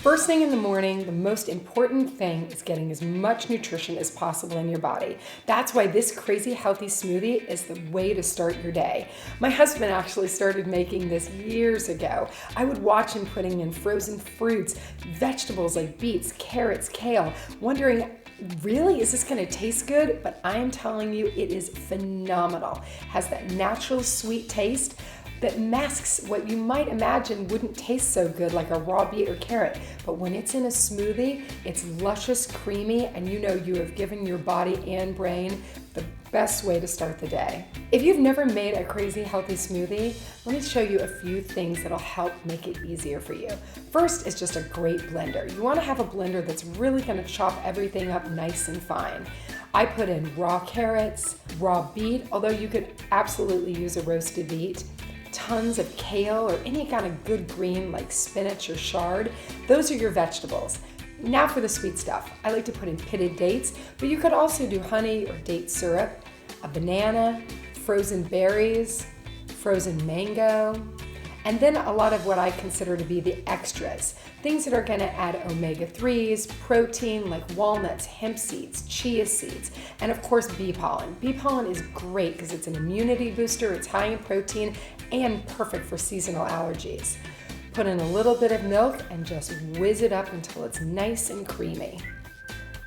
First thing in the morning, the most important thing is getting as much nutrition as possible in your body. That's why this crazy healthy smoothie is the way to start your day. My husband actually started making this years ago. I would watch him putting in frozen fruits, vegetables like beets, carrots, kale, wondering, really, is this gonna taste good? But I am telling you, it is phenomenal. Has that natural sweet taste that masks what you might imagine wouldn't taste so good, like a raw beet or carrot. But when it's in a smoothie, it's luscious, creamy, and you know you have given your body and brain the best way to start the day. If you've never made a crazy healthy smoothie, let me show you a few things that'll help make it easier for you. First is just a great blender. You want to have a blender that's really going to chop everything up nice and fine. I put in raw carrots, raw beet, although you could absolutely use a roasted beet, tons of kale or any kind of good green like spinach or chard. Those are your vegetables. Now for the sweet stuff. I like to put in pitted dates, but you could also do honey or date syrup, a banana, frozen berries, frozen mango, and then a lot of what I consider to be the extras. Things that are gonna add omega-3s, protein like walnuts, hemp seeds, chia seeds, and of course bee pollen. Bee pollen is great because it's an immunity booster, it's high in protein, and perfect for seasonal allergies. Put in a little bit of milk and just whiz it up until it's nice and creamy.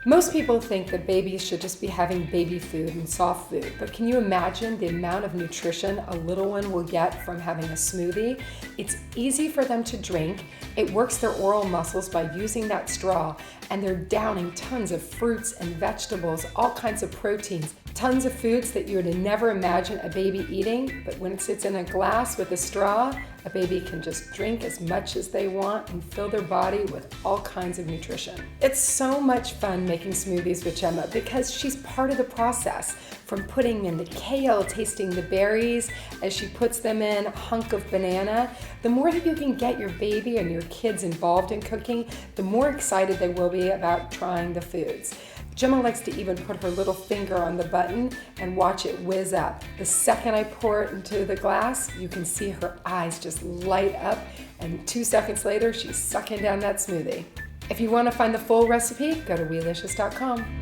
Most people think that babies should just be having baby food and soft food, but can you imagine the amount of nutrition a little one will get from having a smoothie? It's easy for them to drink, it works their oral muscles by using that straw, and they're downing tons of fruits and vegetables, all kinds of proteins, tons of foods that you would never imagine a baby eating, but when it sits in a glass with a straw, a baby can just drink as much as they want and fill their body with all kinds of nutrition. It's so much fun making smoothies with Gemma because she's part of the process. From putting in the kale, tasting the berries as she puts them in a hunk of banana. The more that you can get your baby and your kids involved in cooking, the more excited they will be about trying the foods. Gemma likes to even put her little finger on the button and watch it whiz up. The second I pour it into the glass, you can see her eyes just light up, and 2 seconds later, she's sucking down that smoothie. If you want to find the full recipe, go to Weelicious.com.